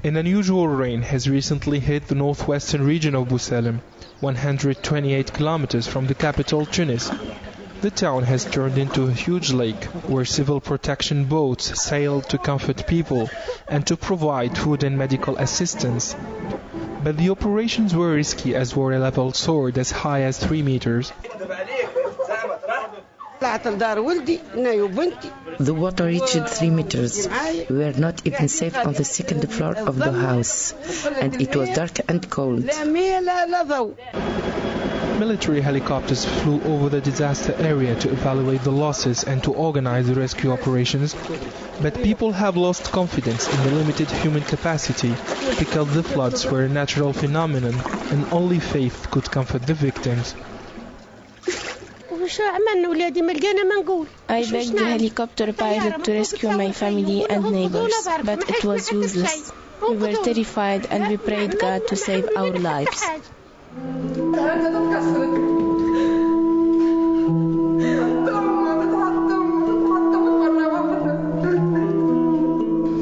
An unusual rain has recently hit the northwestern region of Boussalem, 128 kilometers from the capital Tunis. The town has turned into a huge lake where civil protection boats sail to comfort people and to provide food and medical assistance. But the operations were risky as water level soared as high as 3 meters. The water reached 3 meters. We were not even safe on the second floor of the house, and it was dark and cold. Military helicopters flew over the disaster area to evaluate the losses and to organize the rescue operations, but people have lost confidence in the limited human capacity because the floods were a natural phenomenon and only faith could comfort the victims. I begged the helicopter pilot to rescue my family and neighbors, but it was useless. We were terrified and we prayed God to save our lives.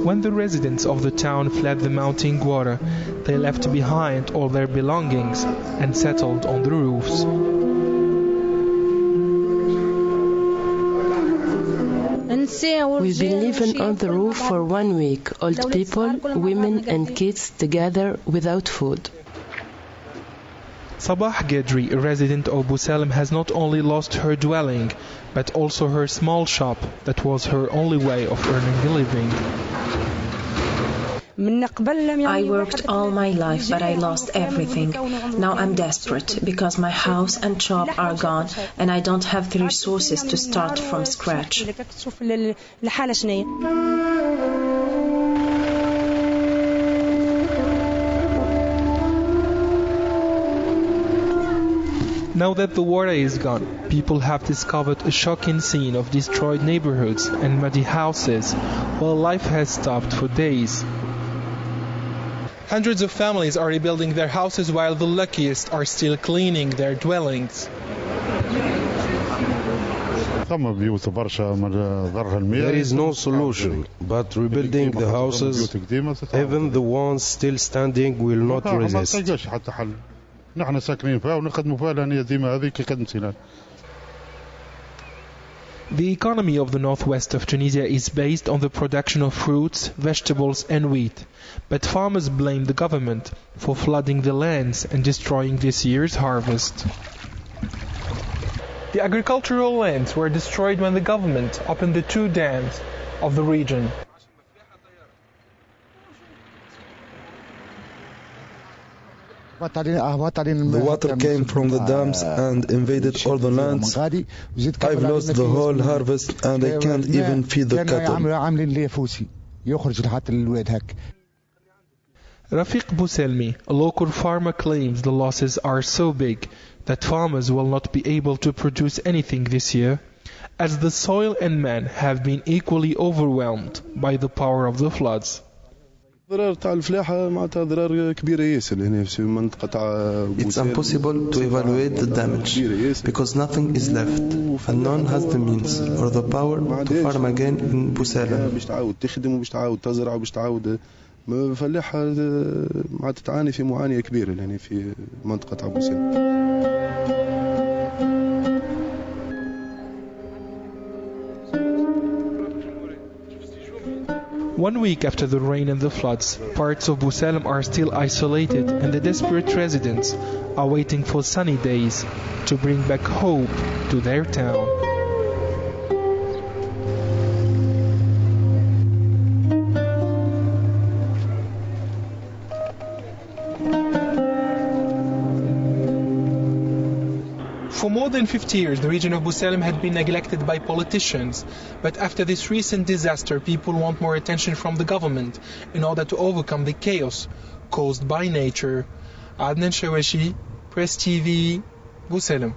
When the residents of the town fled the mounting water, they left behind all their belongings and settled on the roofs. We've been living on the roof for 1 week, old people, women and kids together without food. Sabah Gedri, a resident of Bousalem, has not only lost her dwelling, but also her small shop that was her only way of earning a living. I worked all my life, but I lost everything. Now I'm desperate because my house and shop are gone and I don't have the resources to start from scratch. Now that the water is gone, people have discovered a shocking scene of destroyed neighborhoods and muddy houses, while life has stopped for days. Hundreds of families are rebuilding their houses while the luckiest are still cleaning their dwellings. There is no solution, but rebuilding the houses, even the ones still standing, will not resist. The economy of the northwest of Tunisia is based on the production of fruits, vegetables and wheat, but farmers blame the government for flooding the lands and destroying this year's harvest. The agricultural lands were destroyed when the government opened the 2 dams of the region. The water came from the dams and invaded all the lands. I've lost the whole harvest and I can't even feed the cattle. Rafiq Bousselmi, a local farmer, claims the losses are so big that farmers will not be able to produce anything this year, as the soil and man have been equally overwhelmed by the power of the floods. It's impossible to evaluate the damage because nothing is left and none has the means or the power to farm again in Boussalem. فالفلاحة تعاني في معاناة كبيرة يعني في منطقة بوسالم. One week after the rain and the floods, parts of Boussalem are still isolated and the desperate residents are waiting for sunny days to bring back hope to their town. For more than 50 years, the region of Boussalem had been neglected by politicians. But after this recent disaster, people want more attention from the government in order to overcome the chaos caused by nature. Adnen Chaouachi, Press TV, Boussalem.